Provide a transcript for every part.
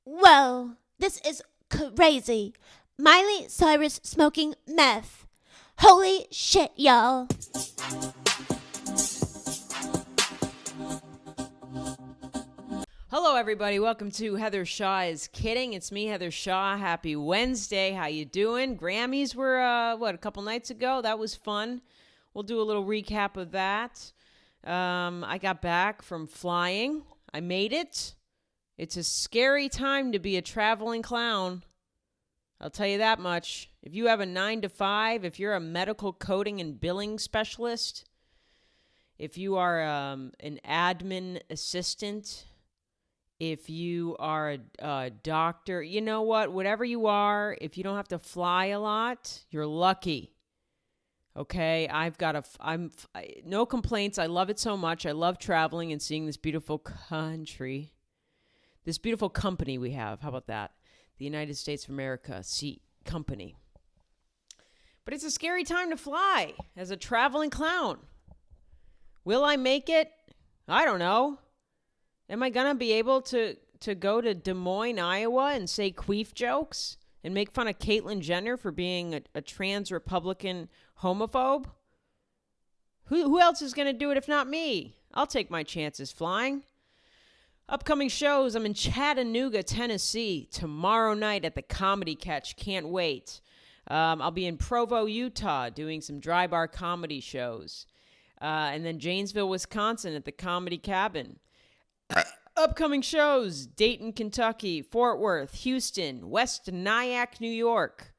Whoa, this is crazy. Miley Cyrus smoking meth. Holy shit, y'all. Hello, everybody. Welcome to Heather Shaw is Kidding. It's me, Heather Shaw. Happy Wednesday. How you doing? Grammys were, a couple nights ago? That was fun. We'll do a little recap of that. I got back from flying. I made it. It's a scary time to be a traveling clown. I'll tell you that much. If you have a 9 to 5, if you're a medical coding and billing specialist, if you are an admin assistant, if you are a doctor, you know what? Whatever you are, if you don't have to fly a lot, you're lucky. Okay, I'm no complaints. I love it so much. I love traveling and seeing this beautiful country, this beautiful company we have. How about that? The United States of America, company. But it's a scary time to fly as a traveling clown. Will I make it? I don't know. Am I going to be able to go to Des Moines, Iowa and say queef jokes and make fun of Caitlyn Jenner for being a trans Republican homophobe? Who else is going to do it if not me? I'll take my chances flying. Upcoming shows, I'm in Chattanooga, Tennessee tomorrow night at the Comedy Catch. Can't wait. I'll be in Provo, Utah doing some dry bar comedy shows. And then Janesville, Wisconsin at the Comedy Cabin. Upcoming shows, Dayton, Kentucky, Fort Worth, Houston, West Nyack, New York,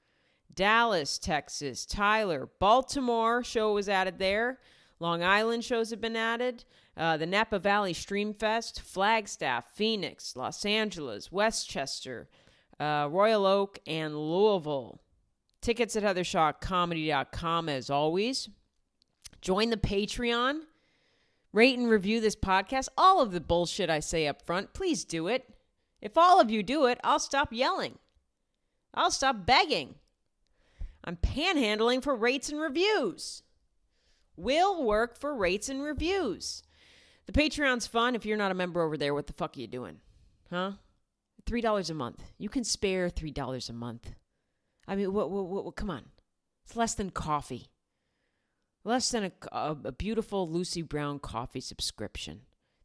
Dallas, Texas, Tyler, Baltimore show was added there. Long Island shows have been added. The Napa Valley Stream Fest, Flagstaff, Phoenix, Los Angeles, Westchester, Royal Oak, and Louisville. Tickets at HeatherShawComedy.com as always. Join the Patreon. Rate and review this podcast. All of the bullshit I say up front, please do it. If all of you do it, I'll stop yelling. I'll stop begging. I'm panhandling for rates and reviews. Will work for rates and reviews. The Patreon's fun. If you're not a member over there, what the fuck are you doing? Huh? $3 a month. You can spare $3 a month. I mean, what, come on. It's less than coffee. Less than a beautiful Lucy Brown coffee subscription.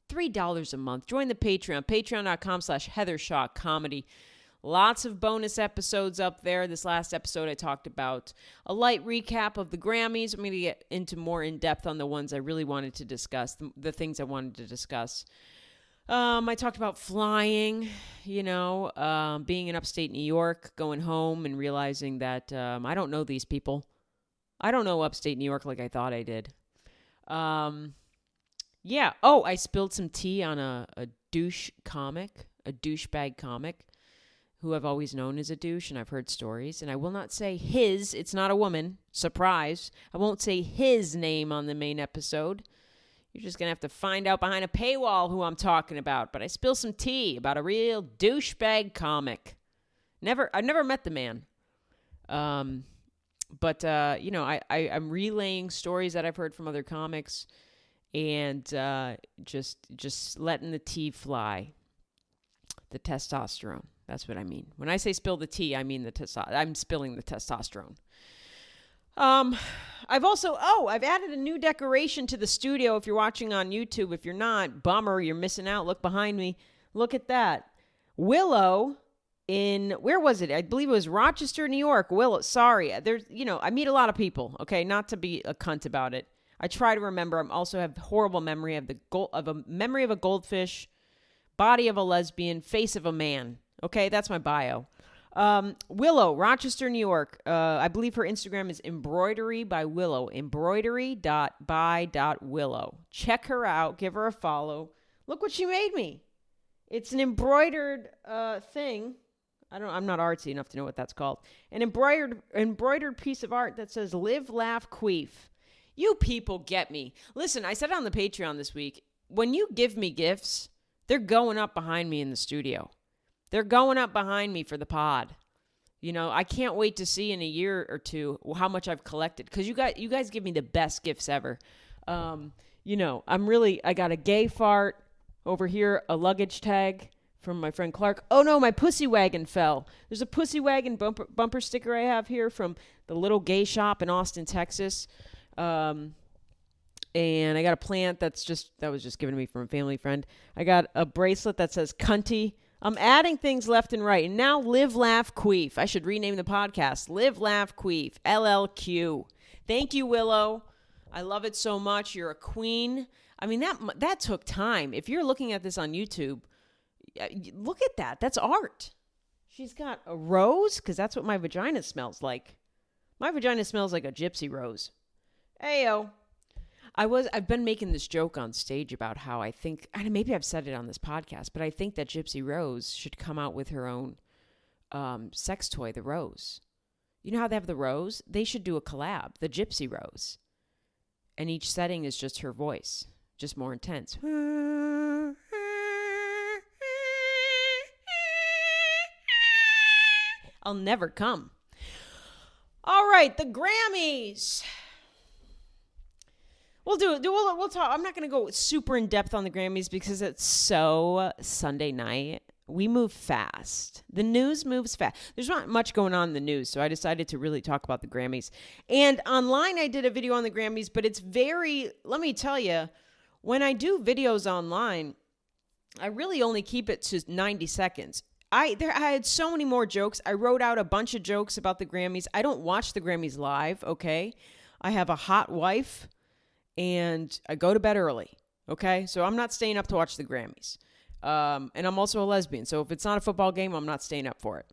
$3 a month. Join the Patreon. Patreon.com/HeatherShawComedy. Lots of bonus episodes up there. This last episode I talked about a light recap of the Grammys. I'm going to get into more in depth on the ones I really wanted to discuss, the things I wanted to discuss. I talked about flying, being in upstate New York, going home and realizing that I don't know these people. I don't know upstate New York like I thought I did. Yeah. Oh, I spilled some tea on a douchebag comic, who I've always known as a douche, and I've heard stories. And I will not say his. It's not a woman. Surprise. I won't say his name on the main episode. You're just going to have to find out behind a paywall who I'm talking about. But I spilled some tea about a real douchebag comic. I've never met the man. But I'm relaying stories that I've heard from other comics and just letting the tea fly. The testosterone. That's what I mean. When I say spill the tea, I mean I'm spilling the testosterone. I've added a new decoration to the studio. If you're watching on YouTube, if you're not, bummer, you're missing out. Look behind me. Look at that. Willow where was it? I believe it was Rochester, New York. Sorry. I meet a lot of people, okay? Not to be a cunt about it. I try to remember. I also have horrible memory of memory of a goldfish, body of a lesbian, face of a man. Okay, that's my bio. Willow, Rochester, New York. I believe her Instagram is embroidery by Willow. Embroidery.by.willow. Check her out. Give her a follow. Look what she made me. It's an embroidered thing. I'm not artsy enough to know what that's called. An embroidered piece of art that says "Live, Laugh, Queef." You people get me. Listen, I said on the Patreon this week, when you give me gifts, they're going up behind me in the studio. They're going up behind me for the pod. I can't wait to see in a year or two how much I've collected, because you guys give me the best gifts ever. I got a gay fart over here, a luggage tag from my friend Clark. Oh no, my pussy wagon fell. There's a pussy wagon bumper sticker I have here from the little gay shop in Austin, Texas. And I got a plant that was just given to me from a family friend. I got a bracelet that says cunty. I'm adding things left and right. And now Live, Laugh, Queef. I should rename the podcast. Live, Laugh, Queef. LLQ. Thank you, Willow. I love it so much. You're a queen. I mean, that took time. If you're looking at this on YouTube, look at that. That's art. She's got a rose, because that's what my vagina smells like. My vagina smells like a gypsy rose. Ayo. I've been making this joke on stage about how I think, and maybe I've said it on this podcast, but I think that Gypsy Rose should come out with her own sex toy, the Rose. You know how they have the Rose? They should do a collab, the Gypsy Rose. And each setting is just her voice, just more intense. I'll never come. All right, the Grammys. We'll talk. I'm not going to go super in depth on the Grammys because it's so Sunday night. We move fast. The news moves fast. There's not much going on in the news, so I decided to really talk about the Grammys. And online, I did a video on the Grammys, but it's let me tell you, when I do videos online, I really only keep it to 90 seconds. I had so many more jokes. I wrote out a bunch of jokes about the Grammys. I don't watch the Grammys live, okay? I have a hot wife, and I go to bed early, okay? So I'm not staying up to watch the Grammys. And I'm also a lesbian, so if it's not a football game, I'm not staying up for it.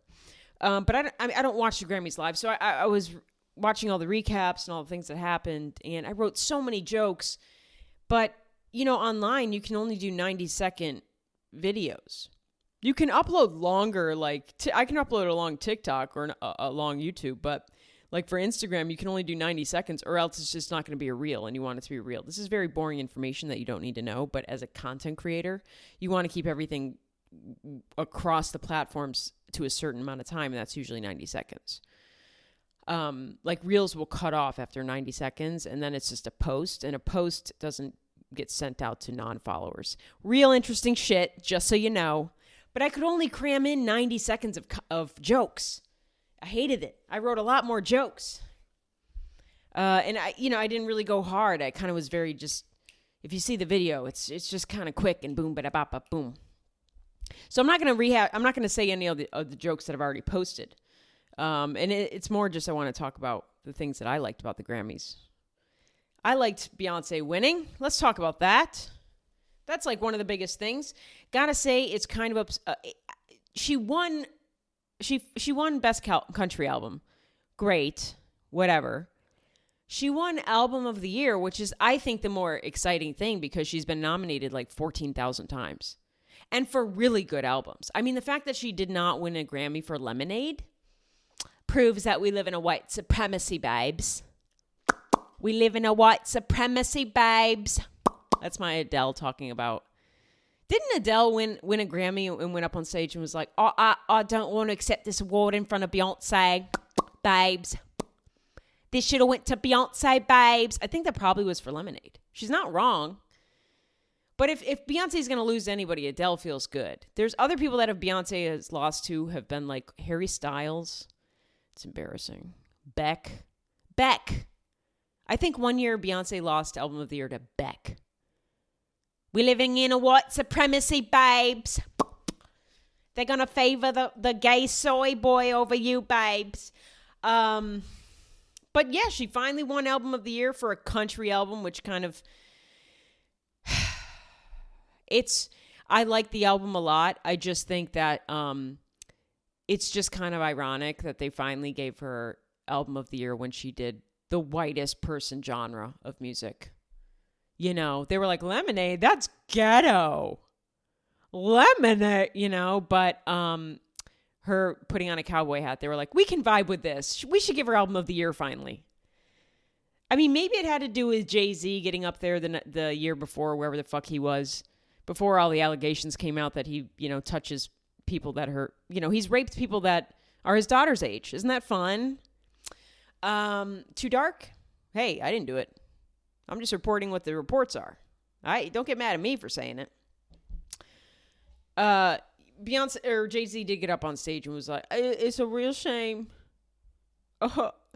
But I don't watch the Grammys live, so I was watching all the recaps and all the things that happened, and I wrote so many jokes. But, online, you can only do 90-second videos. You can upload longer, I can upload a long TikTok or a long YouTube, but like for Instagram, you can only do 90 seconds or else it's just not going to be a reel and you want it to be real. This is very boring information that you don't need to know, but as a content creator, you want to keep everything across the platforms to a certain amount of time, and that's usually 90 seconds. Like reels will cut off after 90 seconds and then it's just a post, and a post doesn't get sent out to non-followers. Real interesting shit, just so you know. But I could only cram in 90 seconds of jokes. I hated it. I wrote a lot more jokes. And I didn't really go hard. I kind of was very just, if you see the video, it's just kind of quick and boom, bada bop, bop, boom. So I'm not going to say any of the jokes that I've already posted. And it's more just I want to talk about the things that I liked about the Grammys. I liked Beyonce winning. Let's talk about that. That's like one of the biggest things. Gotta say, it's kind of she won Best Country Album. Great, whatever. She won Album of the Year, which is, I think, the more exciting thing because she's been nominated like 14,000 times. And for really good albums. I mean, the fact that she did not win a Grammy for Lemonade proves that we live in a white supremacy, babes. We live in a white supremacy, babes. That's my Adele talking about. Didn't Adele win a Grammy and went up on stage and was like, I don't want to accept this award in front of Beyonce, babes. This should have went to Beyonce, babes. I think that probably was for Lemonade. She's not wrong. But if Beyonce's going to lose to anybody, Adele feels good. There's other people that Beyonce has lost to have been like Harry Styles. It's embarrassing. Beck. I think one year Beyonce lost Album of the Year to Beck. We're living in a white supremacy, babes. They're going to favor the gay soy boy over you, babes. But yeah, she finally won Album of the Year for a country album, which kind of... I like the album a lot. I just think that it's just kind of ironic that they finally gave her Album of the Year when she did the whitest person genre of music. You know, they were like, Lemonade, that's ghetto. Lemonade, but her putting on a cowboy hat, they were like, we can vibe with this. We should give her Album of the Year finally. I mean, maybe it had to do with Jay-Z getting up there the year before, wherever the fuck he was, before all the allegations came out that he, touches people that hurt, he's raped people that are his daughter's age. Isn't that fun? Too dark? Hey, I didn't do it. I'm just reporting what the reports are. Don't get mad at me for saying it. Beyonce or Jay-Z did get up on stage and was like, it's a real shame.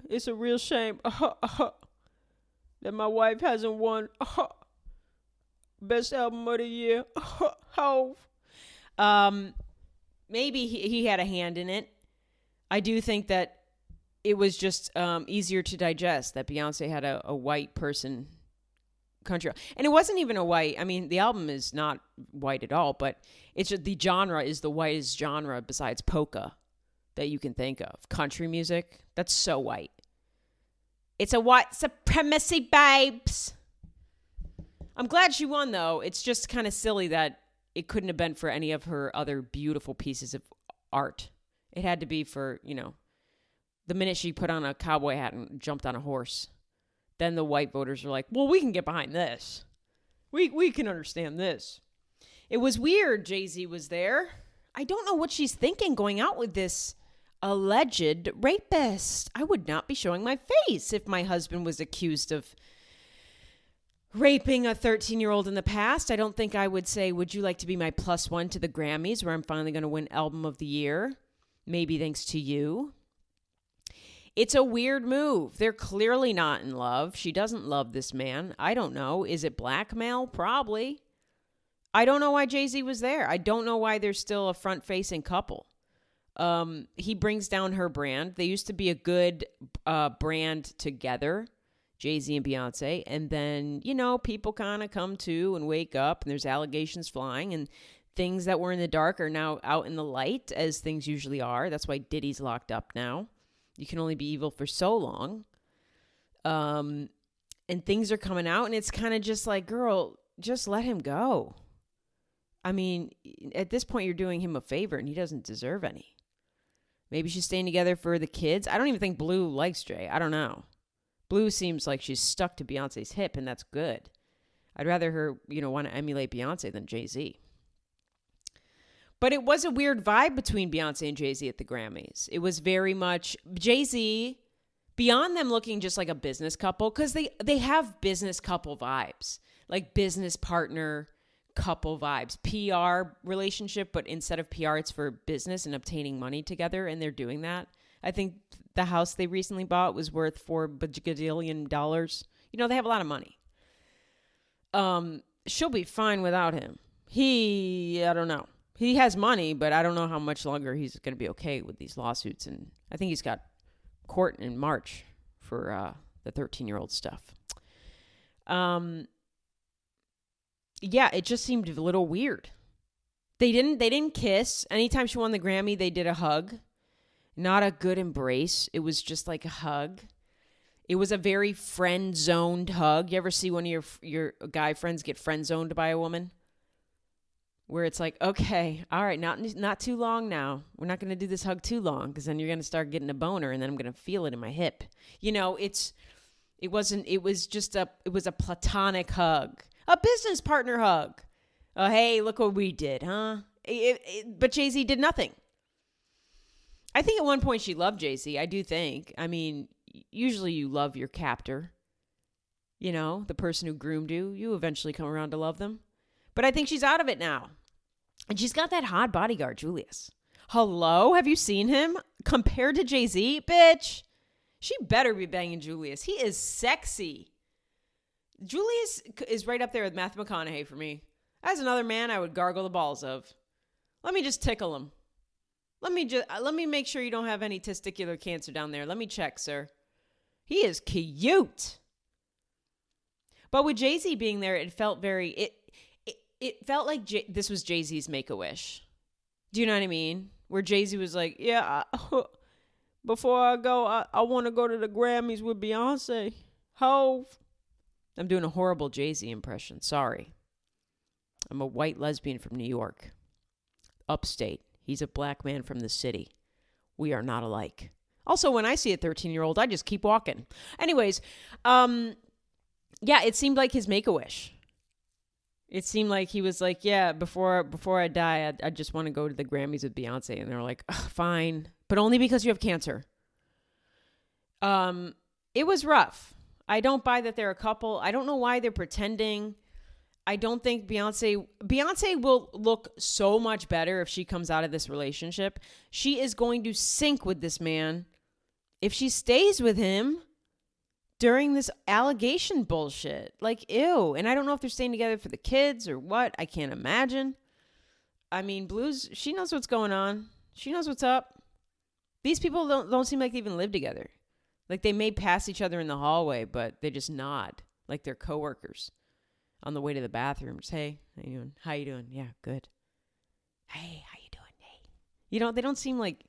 It's a real shame. That my wife hasn't won. Best album of the year. How? Maybe he had a hand in it. I do think that it was just easier to digest that Beyonce had a white person country. And it wasn't even a white. I mean, the album is not white at all, but it's just the genre is the whitest genre besides polka that you can think of. Country music, that's so white. It's a white supremacy, babes. I'm glad she won, though. It's just kind of silly that it couldn't have been for any of her other beautiful pieces of art. It had to be for, the minute she put on a cowboy hat and jumped on a horse. Then the white voters were like, well, we can get behind this. We can understand this. It was weird Jay-Z was there. I don't know what she's thinking going out with this alleged rapist. I would not be showing my face if my husband was accused of raping a 13-year-old in the past. I don't think I would say, would you like to be my +1 to the Grammys where I'm finally going to win Album of the Year? Maybe thanks to you. It's a weird move. They're clearly not in love. She doesn't love this man. I don't know. Is it blackmail? Probably. I don't know why Jay-Z was there. I don't know why they're still a front-facing couple. He brings down her brand. They used to be a good brand together, Jay-Z and Beyonce. And then, people kind of come to and wake up and there's allegations flying and things that were in the dark are now out in the light, as things usually are. That's why Diddy's locked up now. You can only be evil for so long. And things are coming out and it's kind of just like, girl, just let him go. I mean, at this point, you're doing him a favor and he doesn't deserve any. Maybe she's staying together for the kids. I don't even think Blue likes Jay. I don't know. Blue seems like she's stuck to Beyonce's hip, and that's good. I'd rather her, want to emulate Beyonce than Jay-Z. But it was a weird vibe between Beyonce and Jay-Z at the Grammys. It was very much Jay-Z, beyond them looking just like a business couple, because they have business couple vibes, like business partner couple vibes, PR relationship, but instead of PR, it's for business and obtaining money together, and they're doing that. I think the house they recently bought was worth $4 bajillion. They have a lot of money. She'll be fine without him. I don't know. He has money, but I don't know how much longer he's going to be okay with these lawsuits. And I think he's got court in March for the 13-year-old stuff. Yeah, it just seemed a little weird. They didn't kiss. Anytime she won the Grammy, they did a hug. Not a good embrace. It was just like a hug. It was a very friend-zoned hug. You ever see one of your guy friends get friend-zoned by a woman? Where it's like, okay, all right, not too long now. We're not going to do this hug too long because then you're going to start getting a boner and then I'm going to feel it in my hip. It was a platonic hug. A business partner hug. Oh, hey, look what we did, huh? But Jay-Z did nothing. I think at one point she loved Jay-Z. I do think. I mean, usually you love your captor. The person who groomed you. You eventually come around to love them. But I think she's out of it now. And she's got that hot bodyguard, Julius. Hello? Have you seen him? Compared to Jay-Z? Bitch. She better be banging Julius. He is sexy. Julius is right up there with Matthew McConaughey for me. As another man I would gargle the balls of. Let me just tickle him. Let me make sure you don't have any testicular cancer down there. Let me check, sir. He is cute. But with Jay-Z being there, it felt very... It felt like this was Jay-Z's Make-A-Wish. Do you know what I mean? Where Jay-Z was like, yeah, before I go, I want to go to the Grammys with Beyonce. Hove. I'm doing a horrible Jay-Z impression. Sorry. I'm a white lesbian from New York. Upstate. He's a black man from the city. We are not alike. Also, when I see a 13-year-old, I just keep walking. Anyways, it seemed like his Make-A-Wish. It seemed like he was like, yeah, before I die, I just want to go to the Grammys with Beyonce. And they're like, fine, but only because you have cancer. It was rough. I don't buy that they're a couple. I don't know why they're pretending. I don't think Beyonce will look so much better if she comes out of this relationship. She is going to sink with this man if she stays with him during this allegation bullshit. Like, ew. And I don't know if they're staying together for the kids or what. I can't imagine. I mean, Blue's, she knows what's going on. She knows what's up. These people don't seem like they even live together. Like, they may pass each other in the hallway, but they just nod like they're coworkers on the way to the bathroom. Just, hey, how you doing? How you doing? Yeah, good. Hey, how you doing? Hey. You know, they don't seem like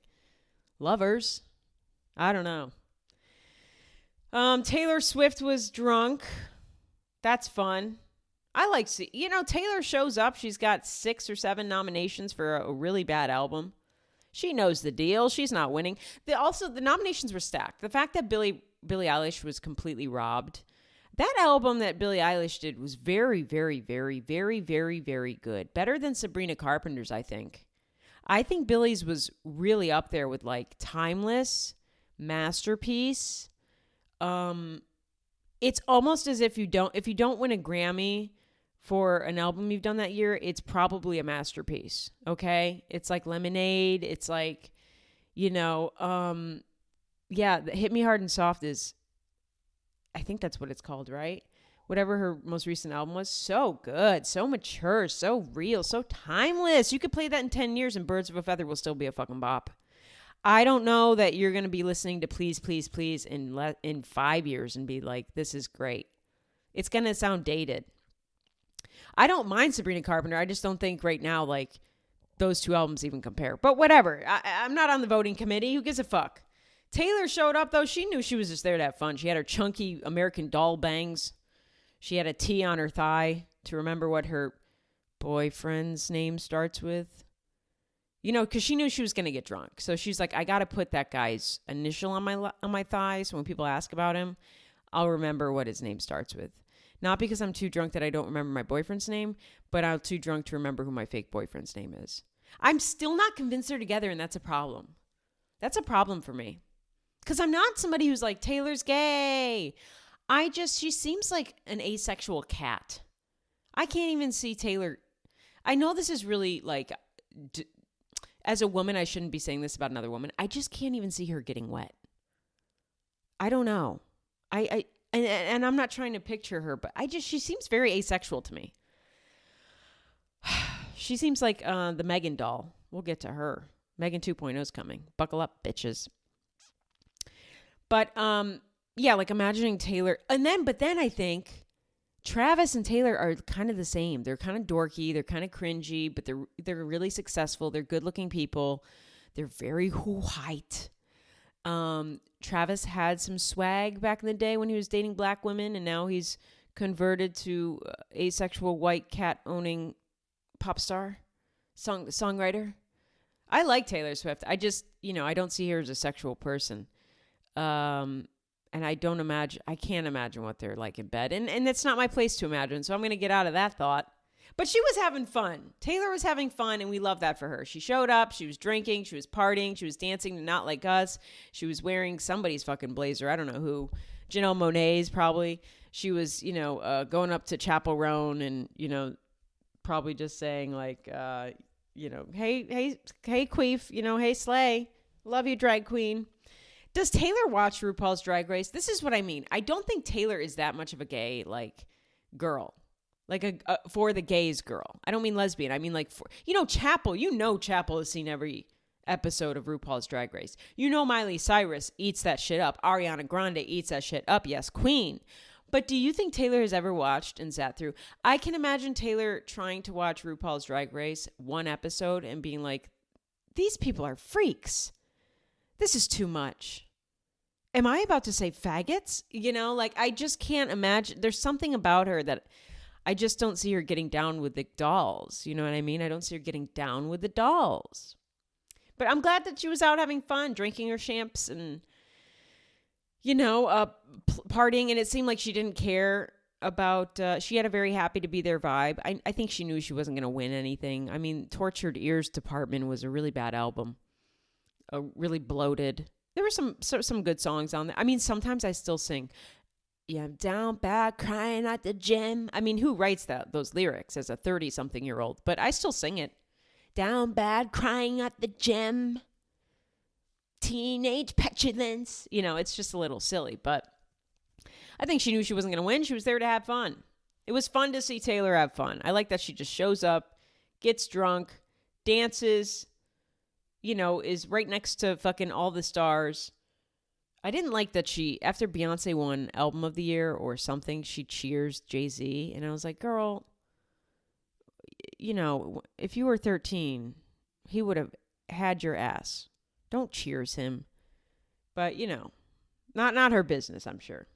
lovers. I don't know. Taylor Swift was drunk. That's fun. I like Taylor shows up. She's got 6 or 7 nominations for a really bad album. She knows the deal. She's not winning. The nominations were stacked. The fact that Billie Eilish was completely robbed. That album that Billie Eilish did was very, very, very, very, very, very good. Better than Sabrina Carpenter's, I think. I think Billie's was really up there with like timeless, masterpiece. It's almost as if you don't win a Grammy for an album you've done that year, it's probably a masterpiece. Okay? It's like Lemonade. It's like, Hit Me Hard and Soft is, I think that's what it's called, right? Whatever her most recent album was, so good, so mature, so real, so timeless. You could play that in 10 years and Birds of a Feather will still be a fucking bop. I don't know that you're going to be listening to Please, Please, Please in 5 years and be like, this is great. It's going to sound dated. I don't mind Sabrina Carpenter. I just don't think right now, like, those two albums even compare. But whatever. I'm not on the voting committee. Who gives a fuck? Taylor showed up, though. She knew she was just there to have fun. She had her chunky American Doll bangs. She had a T on her thigh to remember what her boyfriend's name starts with. Because she knew she was going to get drunk. So she's like, I got to put that guy's initial on my thigh, so when people ask about him, I'll remember what his name starts with. Not because I'm too drunk that I don't remember my boyfriend's name, but I'm too drunk to remember who my fake boyfriend's name is. I'm still not convinced they're together, and that's a problem. That's a problem for me. Because I'm not somebody who's like, Taylor's gay. She seems like an asexual cat. I can't even see Taylor. I know this is really like, as a woman, I shouldn't be saying this about another woman. I just can't even see her getting wet. I don't know. And I'm not trying to picture her, but she seems very asexual to me. She seems like the Megan doll. We'll get to her. Megan 2.0 is coming. Buckle up, bitches. But like imagining Taylor, but then I think Travis and Taylor are kind of the same. They're kind of dorky, they're kind of cringy, but they're really successful. They're good-looking people. They're very white. Travis had some swag back in the day when he was dating black women, and now he's converted to asexual white cat owning pop star, songwriter. I like Taylor Swift. I just, I don't see her as a sexual person. And I can't imagine what they're like in bed. And it's not my place to imagine, so I'm going to get out of that thought. But she was having fun. Taylor was having fun, and we love that for her. She showed up. She was drinking. She was partying. She was dancing to Not Like Us. She was wearing somebody's fucking blazer. I don't know who. Janelle Monáe's probably. She was, going up to Chapel Roan and, probably just saying like, hey, queef, hey, slay. Love you, drag queen. Does Taylor watch RuPaul's Drag Race? This is what I mean. I don't think Taylor is that much of a gay, like, girl. Like a for the gays girl. I don't mean lesbian. I mean like Chapel. Chapel has seen every episode of RuPaul's Drag Race. Miley Cyrus eats that shit up. Ariana Grande eats that shit up. Yes, queen. But do you think Taylor has ever watched and sat through? I can imagine Taylor trying to watch RuPaul's Drag Race one episode and being like, these people are freaks. This is too much. Am I about to say faggots? I just can't imagine. There's something about her that I just don't see her getting down with the dolls. You know what I mean? I don't see her getting down with the dolls. But I'm glad that she was out having fun, drinking her champs and, partying. And it seemed like she didn't care about, she had a very happy to be there vibe. I think she knew she wasn't going to win anything. I mean, Tortured Ears Department was a really bad album. Really bloated. There were some good songs on there. I mean, sometimes I still sing Yeah, I'm down bad, crying at the gym. I mean, who writes those lyrics as a 30-something-year-old? But I still sing it. Down bad, crying at the gym. Teenage petulance. It's just a little silly, but I think she knew she wasn't going to win. She was there to have fun. It was fun to see Taylor have fun. I like that she just shows up, gets drunk, dances, is right next to fucking all the stars. I didn't like that she, after Beyonce won Album of the Year or something, she cheers Jay-Z. And I was like, girl, if you were 13, he would have had your ass. Don't cheers him. But, not her business, I'm sure.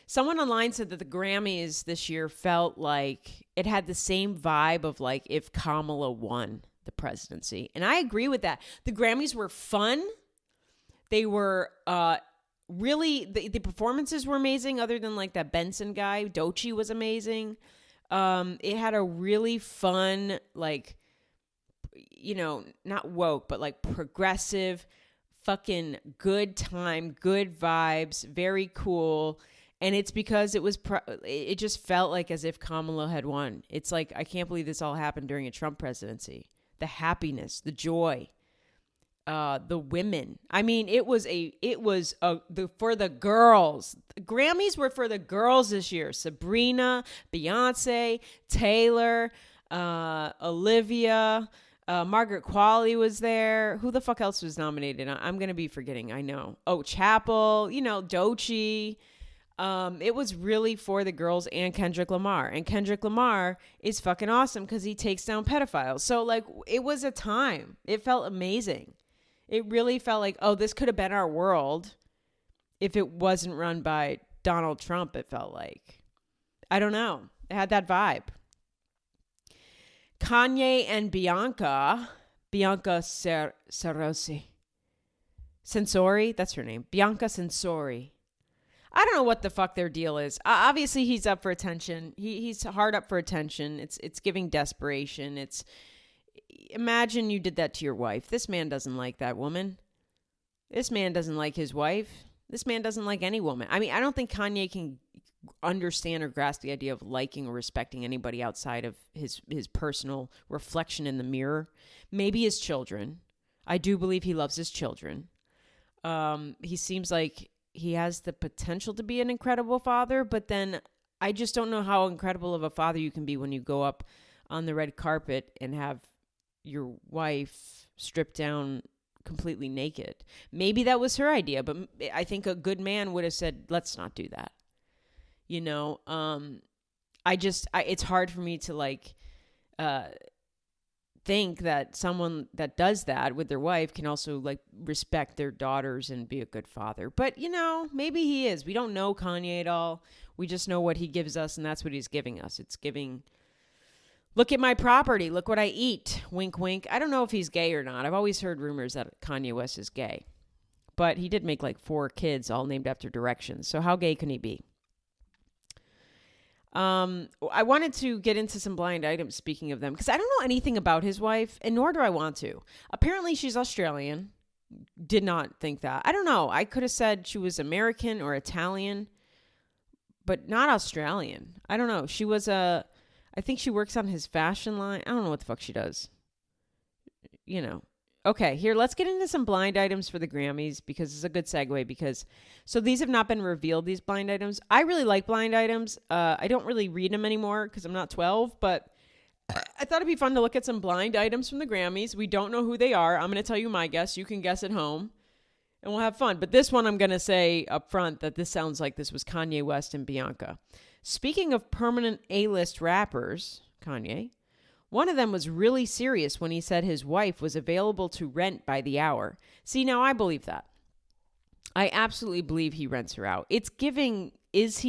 Someone online said that the Grammys this year felt like it had the same vibe of like if Kamala won the presidency. And I agree with that. The Grammys were fun. They were really, the performances were amazing other than like that Benson guy. Doechii was amazing. It had a really fun, like, not woke, but like progressive, fucking good time, good vibes, very cool. And it's because it just felt like as if Kamala had won. It's like, I can't believe this all happened during a Trump presidency. The happiness, the joy, the women. I mean, it was for the girls. The Grammys were for the girls this year. Sabrina, Beyonce, Taylor, Olivia, Margaret Qualley was there. Who the fuck else was nominated? I'm going to be forgetting. I know. Oh, Chapel, Doechii. It was really for the girls and Kendrick Lamar. And Kendrick Lamar is fucking awesome because he takes down pedophiles. So, like, it was a time. It felt amazing. It really felt like, oh, this could have been our world if it wasn't run by Donald Trump, it felt like. I don't know. It had that vibe. Kanye and Bianca Sensori, that's her name. Bianca Sensori. I don't know what the fuck their deal is. Obviously, he's up for attention. He's hard up for attention. It's giving desperation. Imagine you did that to your wife. This man doesn't like that woman. This man doesn't like his wife. This man doesn't like any woman. I mean, I don't think Kanye can understand or grasp the idea of liking or respecting anybody outside of his personal reflection in the mirror. Maybe his children. I do believe he loves his children. He seems like he has the potential to be an incredible father, but then I just don't know how incredible of a father you can be when you go up on the red carpet and have your wife stripped down completely naked. Maybe that was her idea, but I think a good man would have said, let's not do that. It's hard for me to like, think that someone that does that with their wife can also like respect their daughters and be a good father. But maybe he is. We don't know Kanye at all. We just know what he gives us, and that's what he's giving us. It's giving, look at my property, look what I eat, wink wink. I don't know if he's gay or not. I've always heard rumors that Kanye West is gay, but he did make like 4 kids all named after directions. So how gay can he be? I wanted to get into some blind items, speaking of them, because I don't know anything about his wife, and nor do I want to. Apparently, she's Australian. Did not think that. I don't know. I could have said she was American or Italian, but not Australian. I don't know. She was I think she works on his fashion line. I don't know what the fuck she does. Okay, here, let's get into some blind items for the Grammys because it's a good segue so these have not been revealed, these blind items. I really like blind items. I don't really read them anymore because I'm not 12, but I thought it'd be fun to look at some blind items from the Grammys. We don't know who they are. I'm going to tell you my guess. You can guess at home and we'll have fun. But this one, I'm going to say up front that this sounds like this was Kanye West and Bianca. Speaking of permanent A-list rappers, Kanye, one of them was really serious when he said his wife was available to rent by the hour. See, now I believe that. I absolutely believe he rents her out. It's giving, is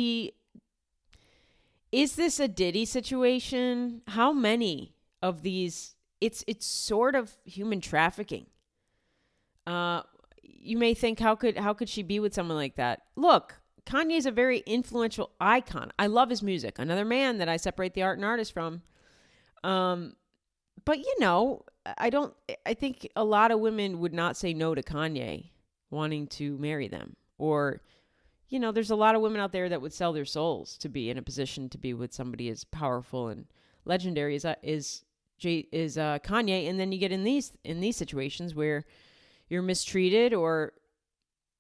this a Diddy situation? How many of these, it's sort of human trafficking. You may think, how could she be with someone like that? Look, Kanye's a very influential icon. I love his music. Another man that I separate the art and artist from. But I think a lot of women would not say no to Kanye wanting to marry them or, you know, there's a lot of women out there that would sell their souls to be in a position to be with somebody as powerful and legendary as Kanye. And then you get in these situations where you're mistreated, or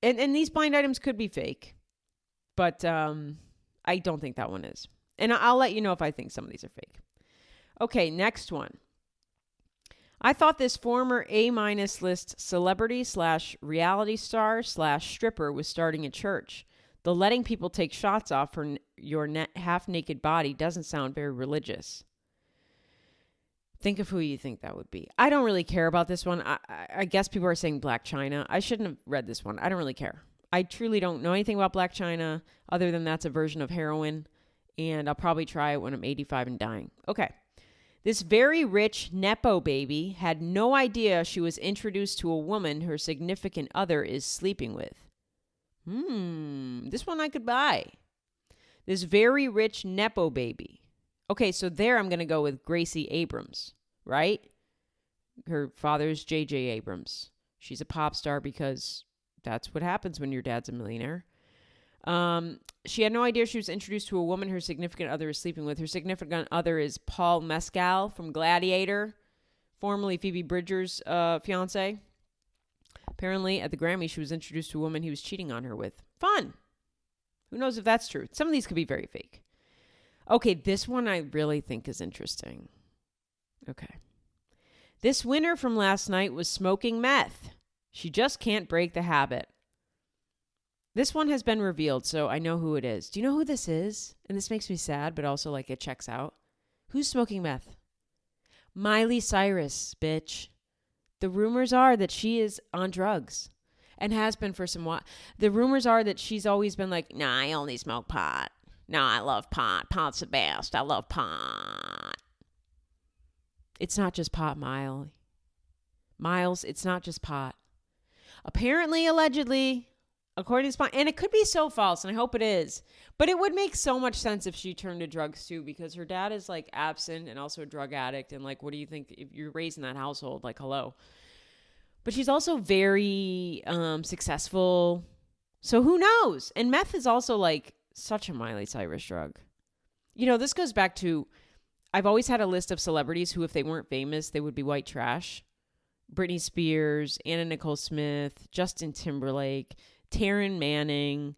and these blind items could be fake, but I don't think that one is. And I'll let you know if I think some of these are fake. Okay, next one. I thought this former A- list celebrity / reality star / stripper was starting a church. The letting people take shots off for your half-naked body doesn't sound very religious. Think of who you think that would be. I don't really care about this one. I guess people are saying Black China. I shouldn't have read this one. I don't really care. I truly don't know anything about Black China other than that's a version of heroin, and I'll probably try it when I'm 85 and dying. Okay. This very rich Nepo baby had no idea she was introduced to a woman her significant other is sleeping with. This one I could buy. This very rich Nepo baby. Okay, so there I'm going to go with Gracie Abrams, right? Her father's J.J. Abrams. She's a pop star because that's what happens when your dad's a millionaire. She had no idea she was introduced to a woman her significant other is sleeping with. Her significant other is Paul Mescal from Gladiator, formerly Phoebe Bridgers' fiance. Apparently, at the Grammy, she was introduced to a woman he was cheating on her with. Fun. Who knows if that's true? Some of these could be very fake. Okay, this one I really think is interesting. Okay. This winner from last night was smoking meth. She just can't break the habit. This one has been revealed, so I know who it is. Do you know who this is? And this makes me sad, but also like it checks out. Who's smoking meth? Miley Cyrus, bitch. The rumors are that she is on drugs and has been for some while. The rumors are that she's always been like, nah, I only smoke pot. No, I love pot. Pot's the best. I love pot. It's not just pot, Miles, it's not just pot. Apparently, allegedly, according to Spot, and it could be so false, and I hope it is, but it would make so much sense if she turned to drugs too, because her dad is like absent and also a drug addict, and like, what do you think if you're raised in that household? Like, hello. But she's also very successful, so who knows? And meth is also like such a Miley Cyrus drug. You know, this goes back to, I've always had a list of celebrities who, if they weren't famous, they would be white trash. Britney Spears, Anna Nicole Smith, Justin Timberlake, Taryn Manning,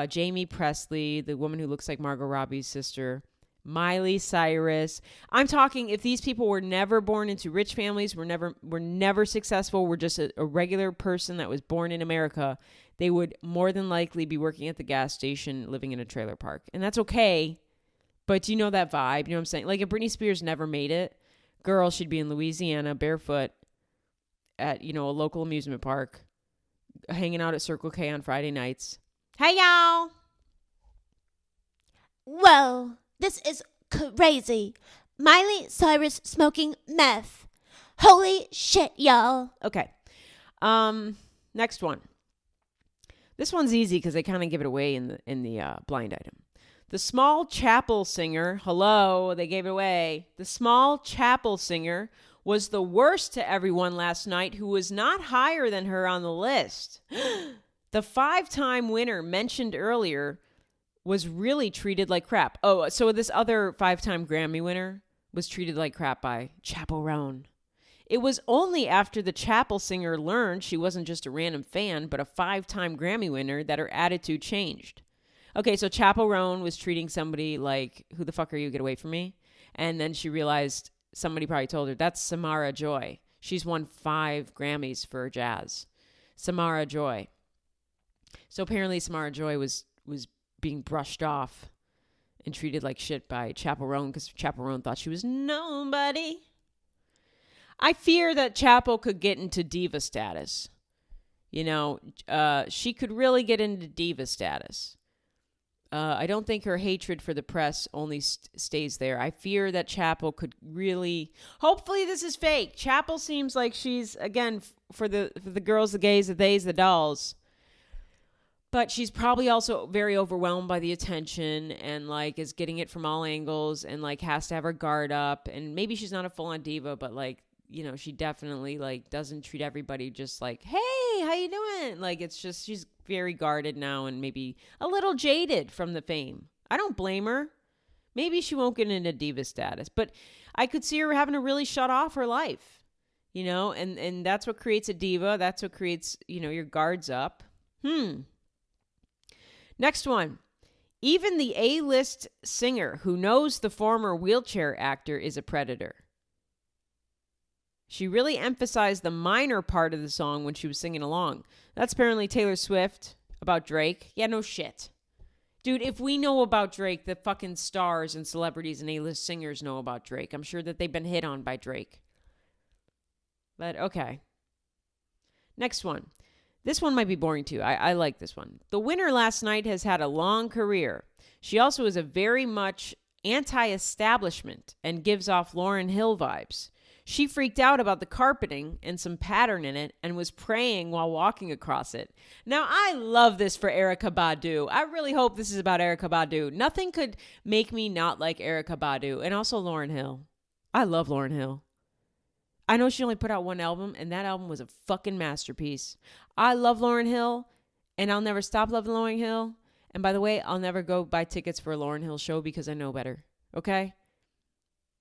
Jamie Presley, the woman who looks like Margot Robbie's sister, Miley Cyrus. I'm talking if these people were never born into rich families, were never successful, were just a regular person that was born in America, they would more than likely be working at the gas station, living in a trailer park. And that's okay. But do you know that vibe? You know what I'm saying? Like if Britney Spears never made it, girl, she'd be in Louisiana barefoot at, you know, a local amusement park, hanging out at Circle K on Friday nights. Hey, y'all. Whoa, this is crazy. Miley Cyrus smoking meth. Holy shit, y'all. Okay. Next one. This one's easy because they kind of give it away in the blind item. The small chapel singer, hello, they gave it away. The small chapel singer was the worst to everyone last night who was not higher than her on the list. The 5-time winner mentioned earlier was really treated like crap. Oh, so this other 5-time Grammy winner was treated like crap by Chappell Roan. It was only after the chapel singer learned she wasn't just a random fan, but a 5-time Grammy winner that her attitude changed. Okay, so Chappell Roan was treating somebody like, who the fuck are you? Get away from me. And then she realized somebody probably told her, that's Samara Joy. She's won 5 Grammys for jazz. Samara Joy. So apparently Samara Joy was being brushed off and treated like shit by Chappell Roan because Chappell Roan thought she was nobody. I fear that Chappell could get into diva status. You know, she could really get into diva status. I don't think her hatred for the press only stays there. I fear that Chappell could really... Hopefully this is fake. Chappell seems like she's, again, for the girls, the gays, the theys, the dolls. But she's probably also very overwhelmed by the attention and, like, is getting it from all angles and, like, has to have her guard up. And maybe she's not a full-on diva, but, like, you know, she definitely, like, doesn't treat everybody just like, hey, how you doing? Like, it's just, she's very guarded now and maybe a little jaded from the fame. I don't blame her. Maybe she won't get into diva status, but I could see her having to really shut off her life, and that's what creates a diva. That's what creates, your guards up. Next one. Even the A-list singer who knows the former wheelchair actor is a predator. She really emphasized the minor part of the song when she was singing along. That's apparently Taylor Swift about Drake. Yeah, no shit. Dude, if we know about Drake, the fucking stars and celebrities and A-list singers know about Drake. I'm sure that they've been hit on by Drake. But, okay. Next one. This one might be boring too. I like this one. The winner last night has had a long career. She also is a very much anti-establishment and gives off Lauryn Hill vibes. She freaked out about the carpeting and some pattern in it and was praying while walking across it. Now, I love this for Erykah Badu. I really hope this is about Erykah Badu. Nothing could make me not like Erykah Badu, and also Lauryn Hill. I love Lauryn Hill. I know she only put out one album, and that album was a fucking masterpiece. I love Lauryn Hill, and I'll never stop loving Lauryn Hill. And by the way, I'll never go buy tickets for a Lauryn Hill show because I know better. Okay?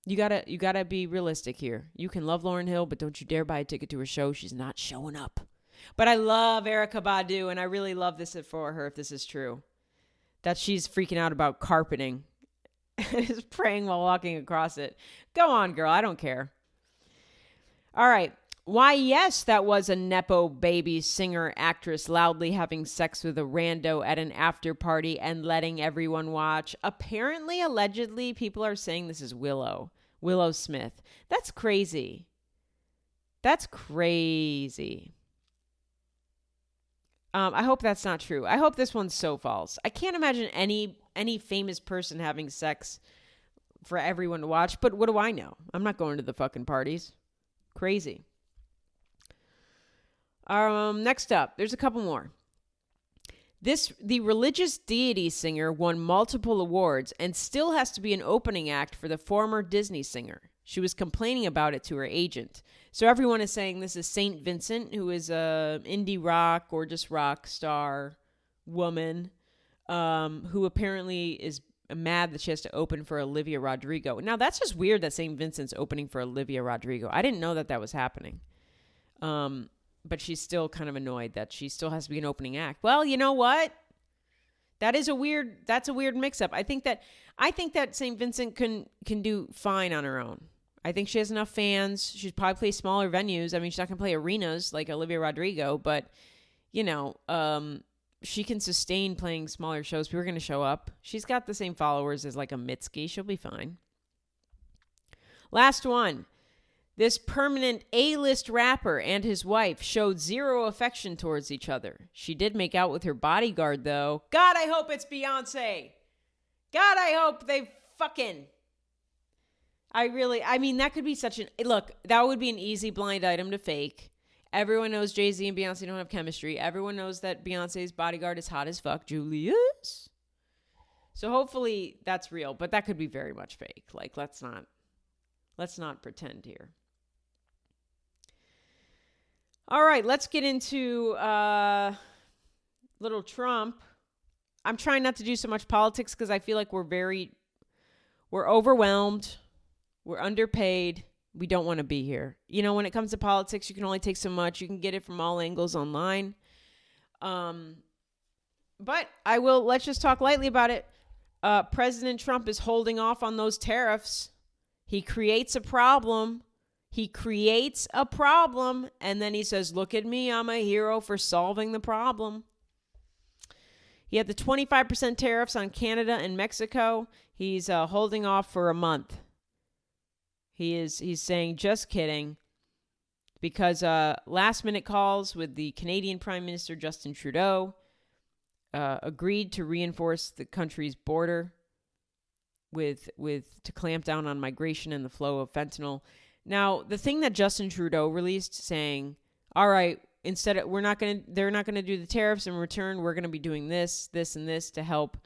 You gotta be realistic here. You can love Lauryn Hill, but don't you dare buy a ticket to her show. She's not showing up. But I love Erykah Badu, and I really love this for her if this is true. That she's freaking out about carpeting. Is praying while walking across it. Go on, girl. I don't care. All right. Why, yes, that was a Nepo baby singer actress loudly having sex with a rando at an after party and letting everyone watch. Apparently, allegedly, people are saying this is Willow Smith. That's crazy. That's crazy. I hope that's not true. I hope this one's so false. I can't imagine any famous person having sex for everyone to watch, but what do I know? I'm not going to the fucking parties. Crazy. Next up, there's a couple more. The religious deity singer won multiple awards and still has to be an opening act for the former Disney singer. She was complaining about it to her agent. So everyone is saying this is Saint Vincent, who is a indie rock or just rock star woman, who apparently is mad that she has to open for Olivia Rodrigo. Now, that's just weird that St. Vincent's opening for Olivia Rodrigo. I didn't know that was happening. But she's still kind of annoyed that she still has to be an opening act. Well, you know what? That's a weird mix-up. I think that St. Vincent can do fine on her own. I think she has enough fans. She'd probably play smaller venues. I mean, she's not going to play arenas like Olivia Rodrigo, but, she can sustain playing smaller shows. People are going to show up. She's got the same followers as like a Mitski. She'll be fine. Last one. This permanent A-list rapper and his wife showed zero affection towards each other. She did make out with her bodyguard, though. God, I hope it's Beyonce. God, I hope they fucking... that could be look, that would be an easy blind item to fake. Everyone knows Jay-Z and Beyonce don't have chemistry. Everyone knows that Beyonce's bodyguard is hot as fuck. Julius. So hopefully that's real, but that could be very much fake. Like, let's not pretend here. All right, let's get into little Trump. I'm trying not to do so much politics because I feel like we're overwhelmed. We're underpaid. We don't want to be here. When it comes to politics, you can only take so much. You can get it from all angles online. But let's just talk lightly about it. President Trump is holding off on those tariffs. He creates a problem. And then he says, look at me, I'm a hero for solving the problem. He had the 25% tariffs on Canada and Mexico. He's holding off for a month. He's saying, just kidding, because last minute calls with the Canadian Prime Minister Justin Trudeau agreed to reinforce the country's border to clamp down on migration and the flow of fentanyl. Now, the thing that Justin Trudeau released saying, all right, they're not going to do the tariffs in return. We're going to be doing this, and this to help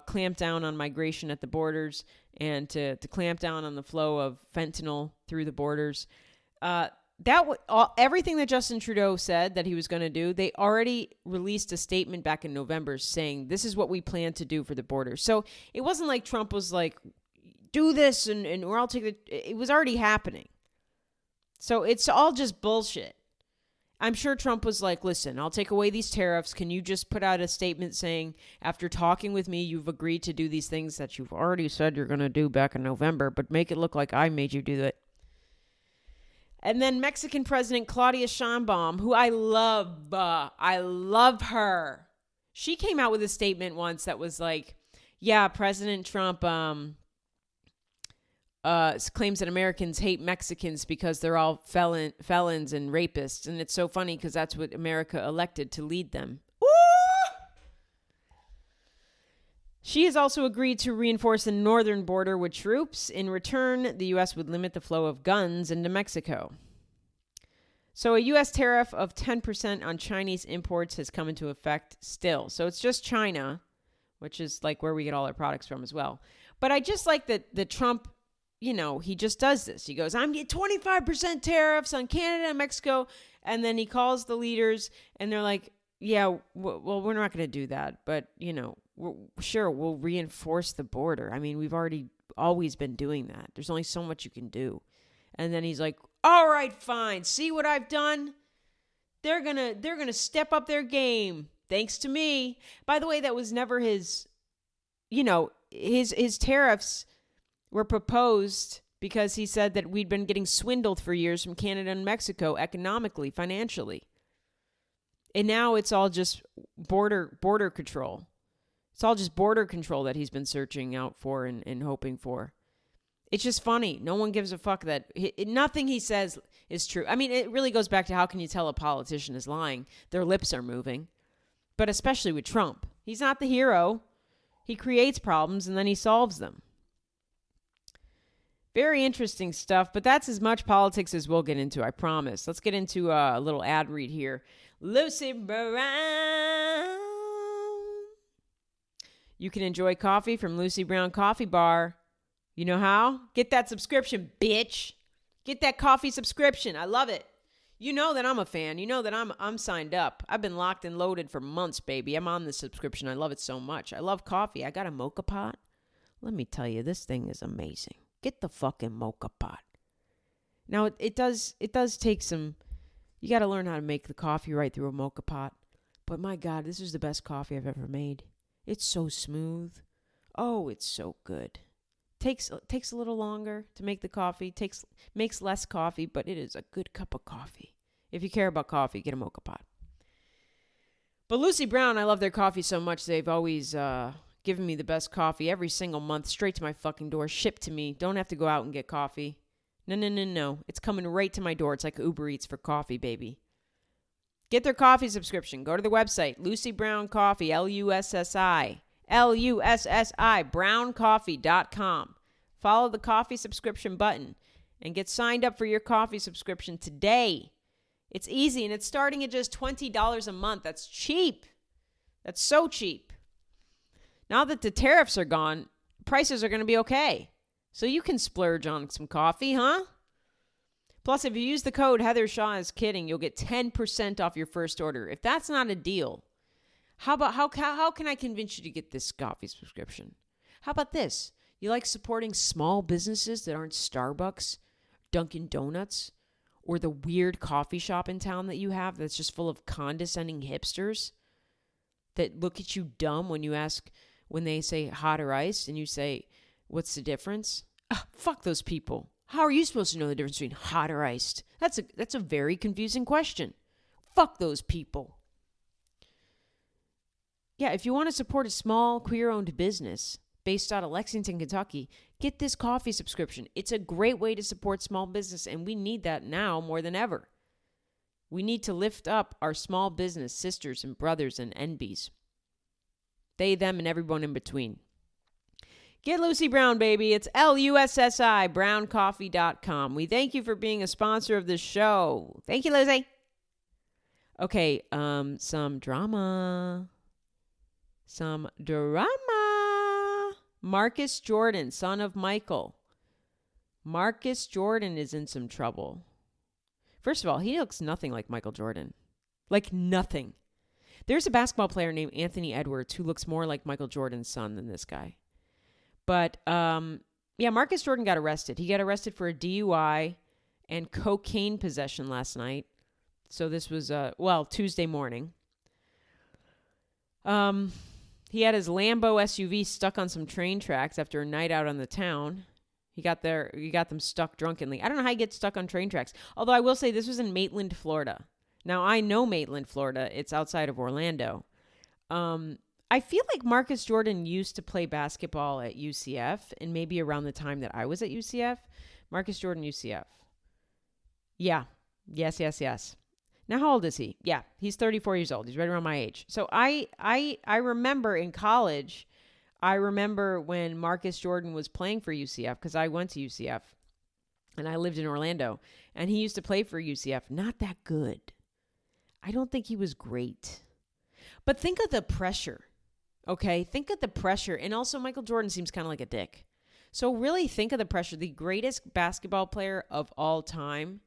clamp down on migration at the borders and to clamp down on the flow of fentanyl through the borders. everything that Justin Trudeau said that he was going to do, they already released a statement back in November saying this is what we plan to do for the border. So it wasn't like Trump was like, do this and we're all taking it. It was already happening. So it's all just bullshit. I'm sure Trump was like, listen, I'll take away these tariffs. Can you just put out a statement saying, after talking with me, you've agreed to do these things that you've already said you're going to do back in November, but make it look like I made you do it. And then Mexican President Claudia Sheinbaum, who I love her. She came out with a statement once that was like, yeah, President Trump claims that Americans hate Mexicans because they're all felons and rapists. And it's so funny because that's what America elected to lead them. Woo! She has also agreed to reinforce the northern border with troops. In return, the U.S. would limit the flow of guns into Mexico. So a U.S. tariff of 10% on Chinese imports has come into effect still. So it's just China, which is like where we get all our products from as well. But I just like that the Trump, you know, he just does this. He goes, I'm getting 25% tariffs on Canada and Mexico. And then he calls the leaders and they're like, yeah, well, we're not going to do that. But, you know, sure, we'll reinforce the border. I mean, we've always been doing that. There's only so much you can do. And then he's like, all right, fine. See what I've done? They're going to step up their game thanks to me. By the way, that was never his, you know, his tariffs were proposed because he said that we'd been getting swindled for years from Canada and Mexico economically, financially. And now it's all just border control. It's all just border control that he's been searching out for and hoping for. It's just funny. No one gives a fuck that nothing he says is true. I mean, it really goes back to how can you tell a politician is lying? Their lips are moving. But especially with Trump. He's not the hero. He creates problems and then he solves them. Very interesting stuff, but that's as much politics as we'll get into, I promise. Let's get into a little ad read here. Lucy Brown. You can enjoy coffee from Lucy Brown Coffee Bar. You know how? Get that subscription, bitch. Get that coffee subscription. I love it. You know that I'm a fan. You know that I'm signed up. I've been locked and loaded for months, baby. I'm on this subscription. I love it so much. I love coffee. I got a mocha pot. Let me tell you, this thing is amazing. Get the fucking mocha pot. Now, it does take some, you got to learn how to make the coffee right through a mocha pot. But my God, this is the best coffee I've ever made. It's so smooth. Oh, it's so good. Takes a little longer to make the coffee. Makes less coffee, but it is a good cup of coffee. If you care about coffee, get a mocha pot. But Lucy Brown, I love their coffee so much. They've always given me the best coffee every single month, straight to my fucking door, shipped to me. Don't have to go out and get coffee. No. It's coming right to my door. It's like Uber Eats for coffee, baby. Get their coffee subscription. Go to the website, Lucy Brown Coffee, LUSSI, browncoffee.com. Follow the coffee subscription button and get signed up for your coffee subscription today. It's easy, and it's starting at just $20 a month. That's cheap. That's so cheap. Now that the tariffs are gone, prices are going to be okay. So you can splurge on some coffee, huh? Plus, if you use the code Heather Shaw is kidding, you'll get 10% off your first order. If that's not a deal, how can I convince you to get this coffee subscription? How about this? You like supporting small businesses that aren't Starbucks, Dunkin' Donuts, or the weird coffee shop in town that you have that's just full of condescending hipsters that look at you dumb when they say hot or iced and you say, what's the difference? Fuck those people. How are you supposed to know the difference between hot or iced? That's a very confusing question. Fuck those people. Yeah, if you want to support a small queer-owned business based out of Lexington, Kentucky, get this coffee subscription. It's a great way to support small business, and we need that now more than ever. We need to lift up our small business sisters and brothers and NBs. They, them, and everyone in between. Get Lucy Brown, baby. It's LUSSI, browncoffee.com. We thank you for being a sponsor of this show. Thank you, Lucy. Okay, some drama. Marcus Jordan, son of Michael. Marcus Jordan is in some trouble First of all, he looks nothing like Michael Jordan. Like nothing. There's a basketball player named Anthony Edwards who looks more like Michael Jordan's son than this guy. But, yeah, Marcus Jordan got arrested. He got arrested for a DUI and cocaine possession last night. So this was, Tuesday morning. He had his Lambo SUV stuck on some train tracks after a night out on the town. He got them stuck drunkenly. I don't know how you get stuck on train tracks. Although I will say this was in Maitland, Florida. Now, I know Maitland, Florida. It's outside of Orlando. I feel like Marcus Jordan used to play basketball at UCF, and maybe around the time that I was at UCF. Marcus Jordan, UCF. Yeah. Yes. Now, how old is he? Yeah, he's 34 years old. He's right around my age. So I remember in college, I remember when Marcus Jordan was playing for UCF, because I went to UCF, and I lived in Orlando, and he used to play for UCF. Not that good. I don't think he was great. But think of the pressure, okay? Think of the pressure. And also, Michael Jordan seems kind of like a dick. So really think of the pressure. The greatest basketball player of all time.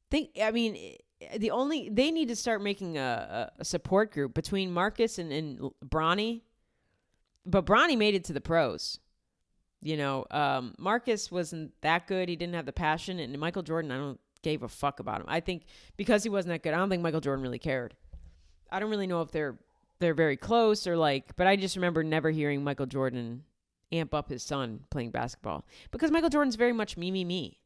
They need to start making a support group between Marcus and Bronny. But Bronny made it to the pros. Marcus wasn't that good. He didn't have the passion. And Michael Jordan, I don't gave a fuck about him. I think because he wasn't that good, I don't think Michael Jordan really cared. I don't really know if they're very close or but I just remember never hearing Michael Jordan amp up his son playing basketball, because Michael Jordan's very much me.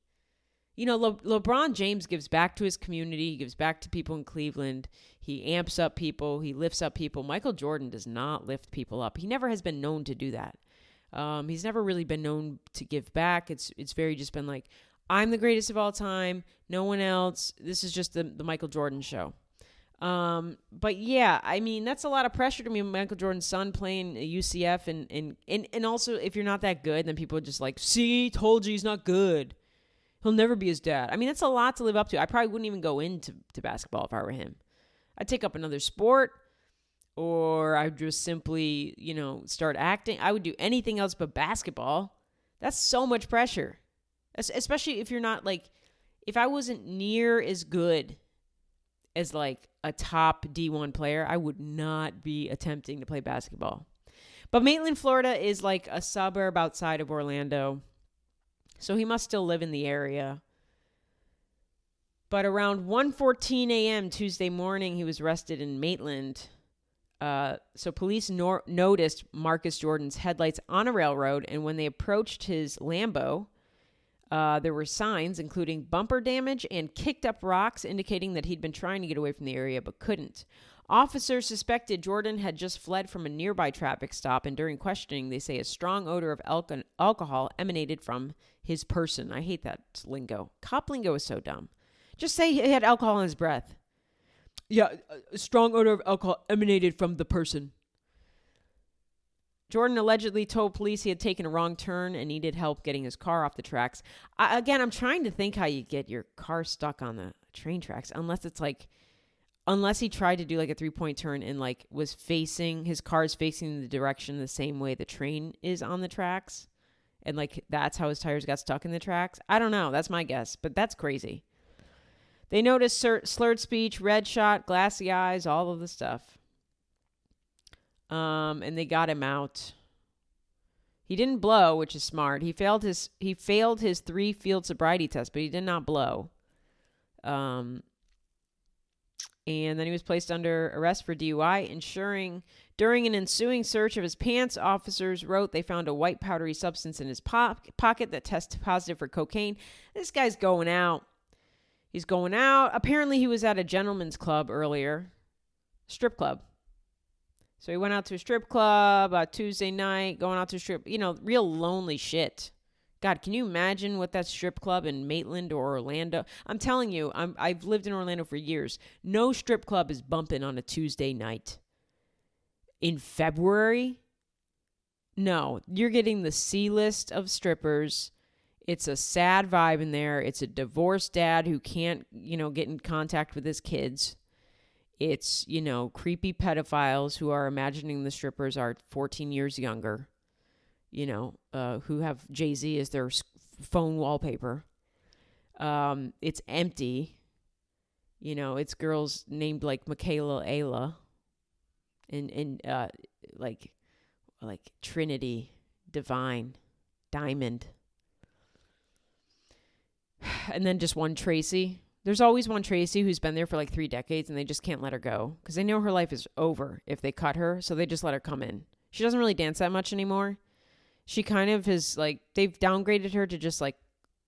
LeBron James gives back to his community. He gives back to people in Cleveland. He amps up people. He lifts up people. Michael Jordan does not lift people up. He never has been known to do that. He's never really been known to give back. It's very just been like, I'm the greatest of all time. No one else. This is just the Michael Jordan show. But yeah, I mean, that's a lot of pressure to me. Michael Jordan's son playing UCF, and also if you're not that good, then people are just like, see, told you he's not good. He'll never be his dad. I mean, that's a lot to live up to. I probably wouldn't even go into basketball if I were him. I'd take up another sport, or I'd just simply, start acting. I would do anything else but basketball. That's so much pressure. Especially if you're not if I wasn't near as good as a top D1 player, I would not be attempting to play basketball. But Maitland, Florida is a suburb outside of Orlando. So he must still live in the area. But around 1:14 a.m. Tuesday morning, he was arrested in Maitland. So police noticed Marcus Jordan's headlights on a railroad, and when they approached his Lambo, there were signs, including bumper damage and kicked up rocks, indicating that he'd been trying to get away from the area but couldn't. Officers suspected Jordan had just fled from a nearby traffic stop, and during questioning, they say a strong odor of alcohol emanated from his person. I hate that lingo. Cop lingo is so dumb. Just say he had alcohol in his breath. Yeah, a strong odor of alcohol emanated from the person. Jordan allegedly told police he had taken a wrong turn and needed help getting his car off the tracks. I'm trying to think how you get your car stuck on the train tracks, unless he tried to do a 3-point turn and was facing, his car's facing the direction the same way the train is on the tracks. And that's how his tires got stuck in the tracks. I don't know. That's my guess, but that's crazy. They noticed slurred speech, red shot, glassy eyes, all of the stuff. And they got him out. He didn't blow, which is smart. He failed his 3-field sobriety test, but he did not blow. And then he was placed under arrest for DUI. During an ensuing search of his pants, officers wrote they found a white powdery substance in his pocket that tested positive for cocaine. This guy's going out. He's going out. Apparently, he was at a gentleman's club earlier. Strip club. So he went out to a strip club Tuesday night, going out to a strip, real lonely shit. God, can you imagine what that strip club in Maitland or Orlando? I'm telling you, I've lived in Orlando for years. No strip club is bumping on a Tuesday night. In February? No, you're getting the C-list of strippers. It's a sad vibe in there. It's a divorced dad who can't, get in contact with his kids. It's, creepy pedophiles who are imagining the strippers are 14 years younger. Who have Jay-Z as their phone wallpaper. It's empty. You know, it's girls named like Michaela Ayla and like Trinity, Divine, Diamond. And then just one Tracy. There's always one Tracy who's been there for like 3 decades and they just can't let her go because they know her life is over if they cut her. So they just let her come in. She doesn't really dance that much anymore. She kind of is like, they've downgraded her to just like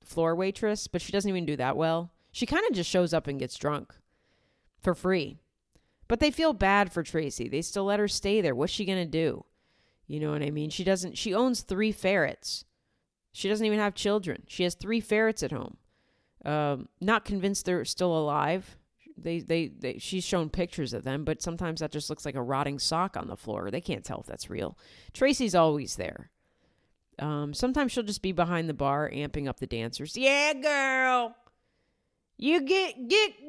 floor waitress, but she doesn't even do that well. She kind of just shows up and gets drunk for free. But they feel bad for Tracy. They still let her stay there. What's she going to do? You know what I mean? She owns 3 ferrets. She doesn't even have children. She has 3 ferrets at home. Not convinced they're still alive. She's shown pictures of them, but sometimes that just looks like a rotting sock on the floor. They can't tell if that's real. Tracy's always there. Sometimes she'll just be behind the bar amping up the dancers. Yeah, girl. You get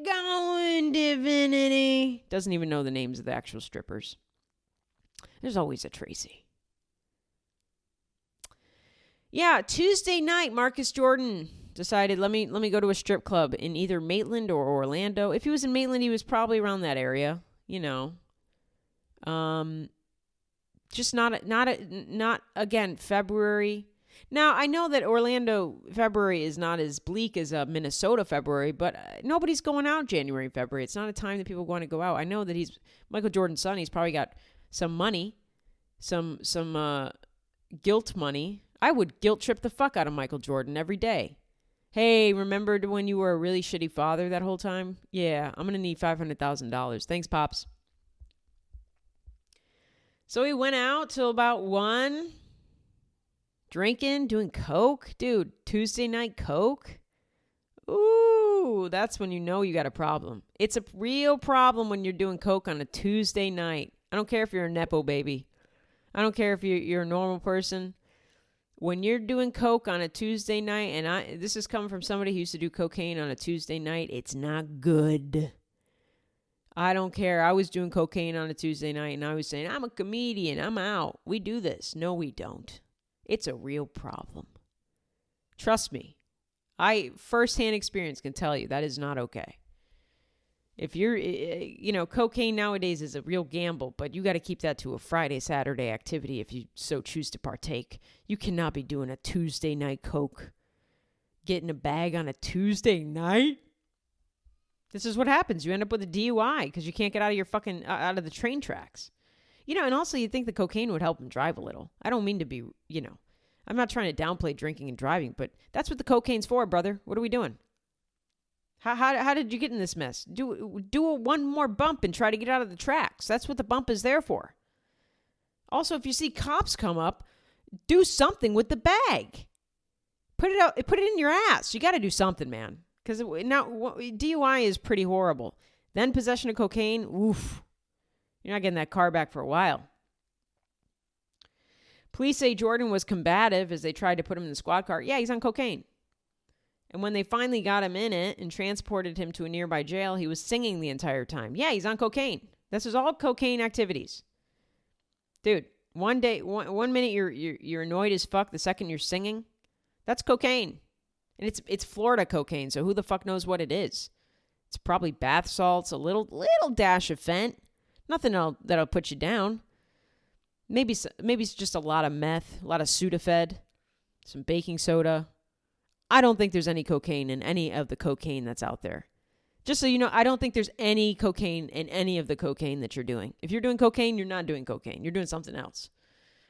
going, Divinity. Doesn't even know the names of the actual strippers. There's always a Tracy. Yeah, Tuesday night, Marcus Jordan decided, let me go to a strip club in either Maitland or Orlando. If he was in Maitland, he was probably around that area, you know. Just not again, February. Now, I know that Orlando February is not as bleak as Minnesota February, but nobody's going out January and February. It's not a time that people want to go out. I know that he's Michael Jordan's son. He's probably got some money, some guilt money. I would guilt trip the fuck out of Michael Jordan every day. Hey, remember when you were a really shitty father that whole time? Yeah, I'm going to need $500,000. Thanks, Pops. So he went out till about 1, drinking, doing coke. Dude, Tuesday night coke? Ooh, that's when you know you got a problem. It's a real problem when you're doing coke on a Tuesday night. I don't care if you're a Nepo baby. I don't care if you're a normal person. When you're doing coke on a Tuesday night, and this is coming from somebody who used to do cocaine on a Tuesday night, it's not good. I don't care. I was doing cocaine on a Tuesday night, and I was saying, I'm a comedian. I'm out. We do this. No, we don't. It's a real problem. Trust me. I, firsthand experience, can tell you that is not okay. If you're, cocaine nowadays is a real gamble, but you got to keep that to a Friday, Saturday activity if you so choose to partake. You cannot be doing a Tuesday night coke. Getting a bag on a Tuesday night? This is what happens. You end up with a DUI because you can't get out of your out of the train tracks. And also you'd think the cocaine would help him drive a little. I don't mean to be, I'm not trying to downplay drinking and driving, but that's what the cocaine's for, brother. What are we doing? How did you get in this mess? Do one more bump and try to get out of the tracks. That's what the bump is there for. Also, if you see cops come up, do something with the bag. Put it in your ass. You got to do something, man. Because now DUI is pretty horrible. Then possession of cocaine, oof. You're not getting that car back for a while. Police say Jordan was combative as they tried to put him in the squad car. Yeah, he's on cocaine. And when they finally got him in it and transported him to a nearby jail, he was singing the entire time. Yeah, he's on cocaine. This is all cocaine activities. Dude, one minute you're annoyed as fuck, the second you're singing, that's cocaine. And it's Florida cocaine, so who the fuck knows what it is? It's probably bath salts, a little dash of Fent. Nothing that'll put you down. Maybe it's just a lot of meth, a lot of Sudafed, some baking soda. I don't think there's any cocaine in any of the cocaine that's out there. Just so you know, I don't think there's any cocaine in any of the cocaine that you're doing. If you're doing cocaine, you're not doing cocaine. You're doing something else.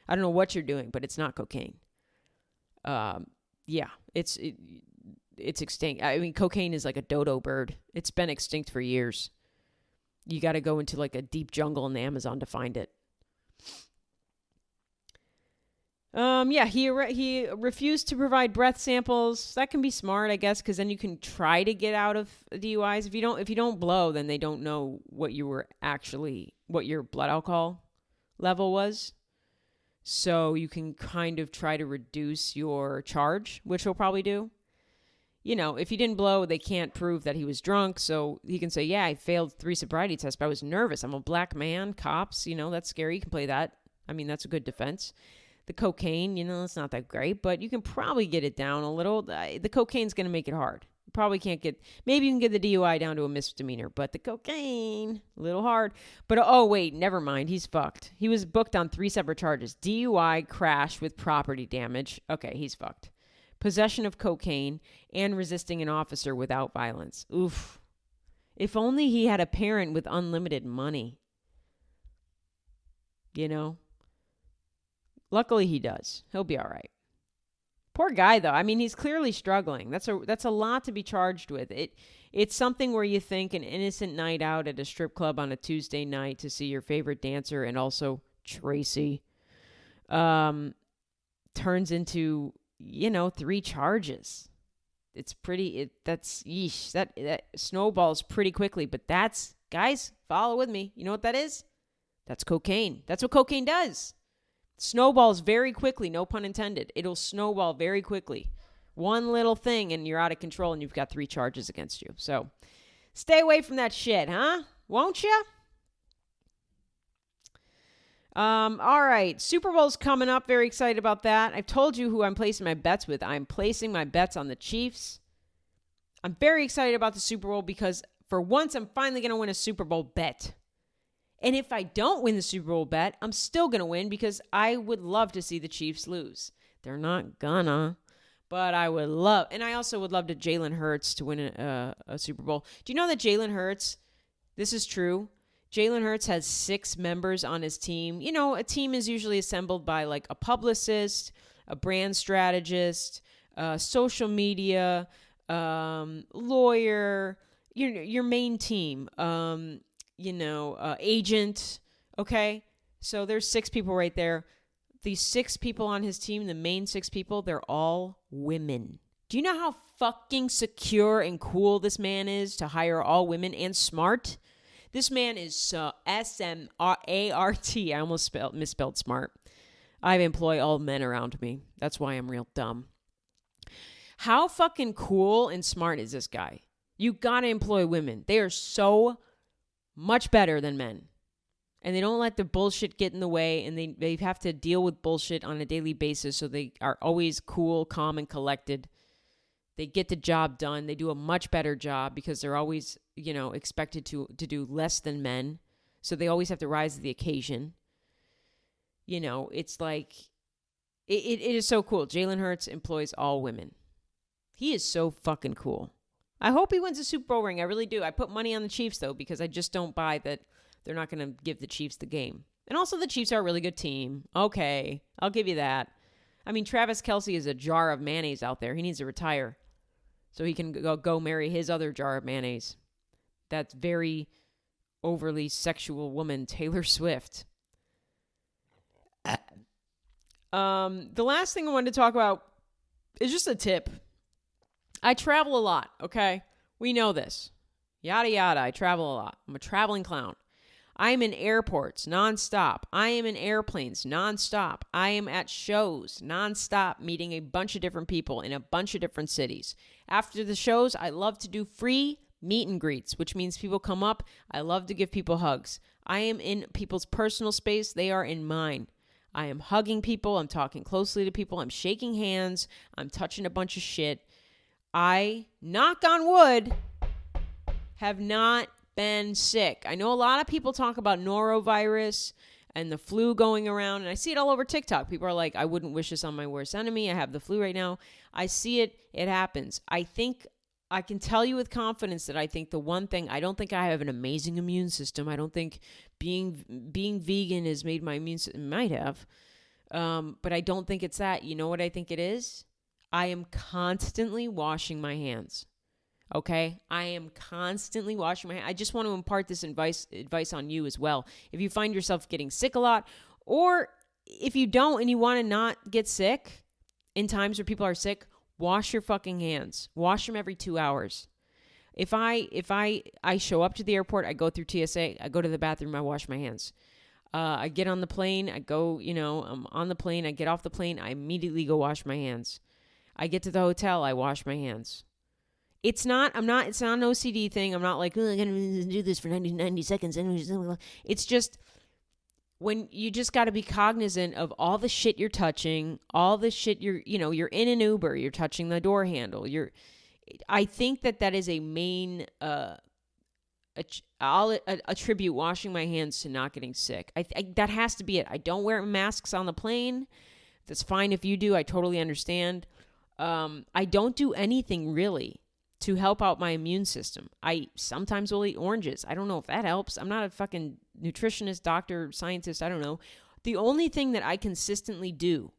I don't know what you're doing, but it's not cocaine. Yeah, it's extinct. I mean, cocaine is like a dodo bird. It's been extinct for years. You got to go into like a deep jungle in the Amazon to find it. Yeah, he refused to provide breath samples. That can be smart, I guess, because then you can try to get out of DUIs. If you don't blow, then they don't know what your blood alcohol level was. So you can kind of try to reduce your charge, which he'll probably do. If you didn't blow, they can't prove that he was drunk. So he can say, yeah, I failed 3 sobriety tests, but I was nervous. I'm a black man. Cops, that's scary. You can play that. I mean, that's a good defense. The cocaine, it's not that great, but you can probably get it down a little. The cocaine's going to make it hard. Probably can't get, maybe you can get the DUI down to a misdemeanor, but the cocaine, a little hard. But oh, wait, never mind. He's fucked. He was booked on 3 separate charges: DUI, crash with property damage. Okay, he's fucked. Possession of cocaine and resisting an officer without violence. Oof. If only he had a parent with unlimited money. You know? Luckily he does. He'll be all right. Poor guy, though. I mean, he's clearly struggling. That's a lot to be charged with. It's something where you think an innocent night out at a strip club on a Tuesday night to see your favorite dancer and also Tracy turns into, 3 charges. It's pretty. That's yeesh. That snowballs pretty quickly. But that's, guys, follow with me. You know what that is? That's cocaine. That's what cocaine does. Snowballs very quickly, no pun intended. It'll snowball very quickly. One little thing and you're out of control and you've got 3 charges against you. So stay away from that shit, huh? Won't you? All right. Super Bowl's coming up. Very excited about that. I've told you who I'm placing my bets with. I'm placing my bets on the Chiefs. I'm very excited about the Super Bowl because for once I'm finally going to win a Super Bowl bet. And if I don't win the Super Bowl bet, I'm still going to win because I would love to see the Chiefs lose. They're not gonna, but I would love, and I also would love to Jalen Hurts to win a Super Bowl. Do you know that Jalen Hurts, this is true, Jalen Hurts has 6 members on his team. You know, a team is usually assembled by like a publicist, a brand strategist, social media, lawyer, your main team, agent. Okay. So there's 6 people right there. These 6 people on his team, the main 6 people, they're all women. Do you know how fucking secure and cool this man is to hire all women and smart? This man is S-M-A-R-T. I almost misspelled smart. I employ all men around me. That's why I'm real dumb. How fucking cool and smart is this guy? You gotta employ women. They are so much better than men. And they don't let the bullshit get in the way, and they have to deal with bullshit on a daily basis, so they are always cool, calm, and collected. They get the job done. They do a much better job because they're always, expected to do less than men. So they always have to rise to the occasion. It's like, it is so cool. Jalen Hurts employs all women. He is so fucking cool. I hope he wins a Super Bowl ring. I really do. I put money on the Chiefs, though, because I just don't buy that they're not going to give the Chiefs the game. And also the Chiefs are a really good team. Okay, I'll give you that. I mean, Travis Kelce is a jar of mayonnaise out there. He needs to retire so he can go marry his other jar of mayonnaise. That very overly sexual woman, Taylor Swift. The last thing I wanted to talk about is just a tip. I travel a lot, okay? We know this. Yada, yada. I travel a lot. I'm a traveling clown. I am in airports nonstop. I am in airplanes nonstop. I am at shows nonstop, meeting a bunch of different people in a bunch of different cities. After the shows, I love to do free meet and greets, which means people come up. I love to give people hugs. I am in people's personal space. They are in mine. I am hugging people. I'm talking closely to people. I'm shaking hands. I'm touching a bunch of shit. I, knock on wood, have not been sick. I know a lot of people talk about norovirus and the flu going around, and I see it all over TikTok. People are like, I wouldn't wish this on my worst enemy. I have the flu right now. I see it. It happens. I think I can tell you with confidence that I think the one thing, I don't think I have an amazing immune system. I don't think being vegan has made my immune system, might have, but I don't think it's that. You know what I think it is? I am constantly washing my hands. Okay? I am constantly washing my hands. I just want to impart this advice on you as well. If you find yourself getting sick a lot, or if you don't and you want to not get sick in times where people are sick, wash your fucking hands. Wash them every 2 hours. If I show up to the airport, I go through TSA, I go to the bathroom, I wash my hands. I get on the plane, I go, I'm on the plane, I get off the plane, I immediately go wash my hands. I get to the hotel, I wash my hands. It's not an OCD thing. I'm not like, I gotta do this for 90 seconds. It's just, when you just got to be cognizant of all the shit you're touching, all the shit you're in an Uber, you're touching the door handle. I think that is a main, I'll attribute washing my hands to not getting sick. That has to be it. I don't wear masks on the plane. That's fine if you do. I totally understand. I don't do anything really to help out my immune system. I sometimes will eat oranges. I don't know if that helps. I'm not a fucking nutritionist, doctor, scientist. I don't know. The only thing that I consistently do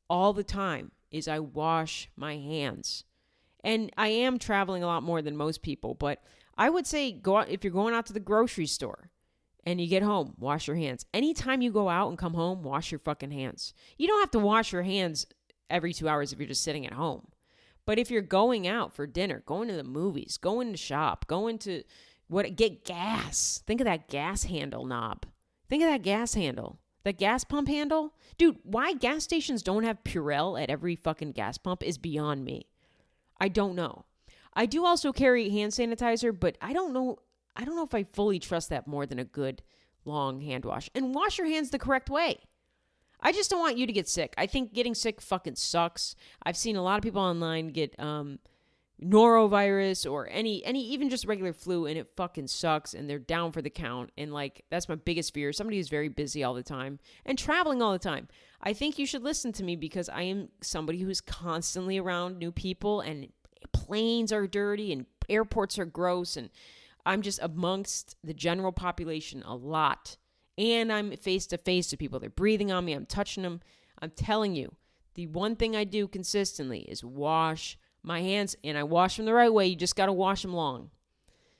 all the time is I wash my hands. And I am traveling a lot more than most people, but I would say go out, if you're going out to the grocery store and you get home, wash your hands. Anytime you go out and come home, wash your fucking hands. You don't have to wash your hands every 2 hours if you're just sitting at home. But if you're going out for dinner, going to the movies, going to shop, going to get gas. Think of that gas handle knob. Think of that gas handle. That gas pump handle. Dude, why gas stations don't have Purell at every fucking gas pump is beyond me. I don't know. I do also carry hand sanitizer, but I don't know if I fully trust that more than a good long hand wash. And wash your hands the correct way. I just don't want you to get sick. I think getting sick fucking sucks. I've seen a lot of people online get norovirus or any even just regular flu, and it fucking sucks, and they're down for the count. And like, that's my biggest fear. Somebody who's very busy all the time and traveling all the time. I think you should listen to me because I am somebody who's constantly around new people, and planes are dirty and airports are gross, and I'm just amongst the general population a lot. And I'm face to face with people. They're breathing on me. I'm touching them. I'm telling you, the one thing I do consistently is wash my hands, and I wash them the right way. You just got to wash them long.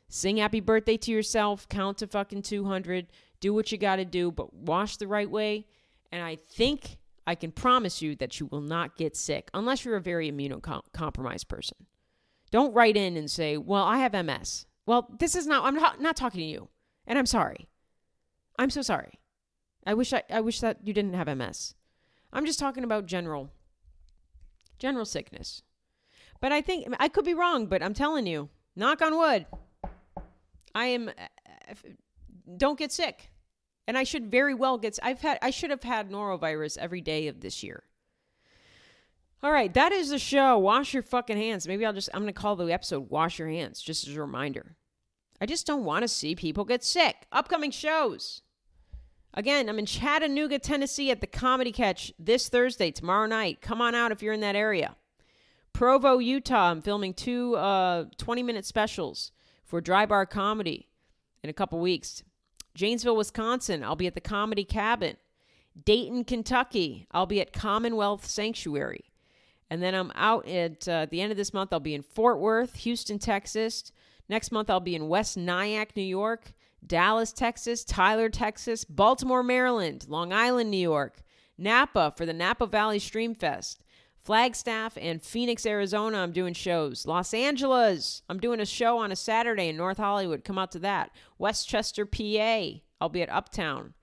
Sing happy birthday to yourself. Count to fucking 200. Do what you got to do, but wash the right way. And I think I can promise you that you will not get sick unless you're a very immunocompromised person. Don't write in and say, well, I have MS. Well, I'm not talking to you. And I'm sorry. I'm so sorry. I wish that you didn't have MS. I'm just talking about general sickness. But I think I could be wrong, but I'm telling you, knock on wood, don't get sick. And I should very well I should have had norovirus every day of this year. All right, that is the show. Wash your fucking hands. Maybe I'm going to call the episode Wash Your Hands, just as a reminder. I just don't want to see people get sick. Upcoming shows. Again, I'm in Chattanooga, Tennessee at the Comedy Catch this Thursday, tomorrow night. Come on out if you're in that area. Provo, Utah, I'm filming 2 20-minute specials for Dry Bar Comedy in a couple weeks. Janesville, Wisconsin, I'll be at the Comedy Cabin. Dayton, Kentucky, I'll be at Commonwealth Sanctuary. And then I'm out at the end of this month, I'll be in Fort Worth, Houston, Texas. Next month, I'll be in West Nyack, New York, Dallas, Texas, Tyler, Texas, Baltimore, Maryland, Long Island, New York, Napa for the Napa Valley Stream Fest, Flagstaff, and Phoenix, Arizona, I'm doing shows. Los Angeles, I'm doing a show on a Saturday in North Hollywood. Come out to that. Westchester, PA, I'll be at Uptown.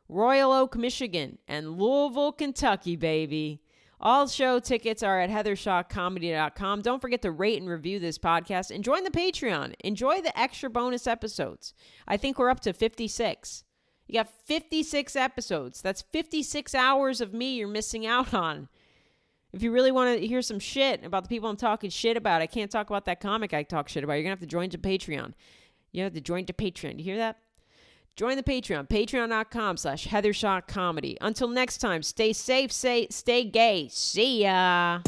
Royal Oak, Michigan, and Louisville, Kentucky, baby. All show tickets are at heathershawcomedy.com. Don't forget to rate and review this podcast and join the Patreon. Enjoy the extra bonus episodes. I think we're up to 56. You got 56 episodes. That's 56 hours of me you're missing out on. If you really want to hear some shit about the people I'm talking shit about, I can't talk about that comic I talk shit about. You're going to have to join the Patreon. You have to join the Patreon. You hear that? Join the Patreon, patreon.com/HeatherShawComedy. Until next time, stay safe, stay gay. See ya.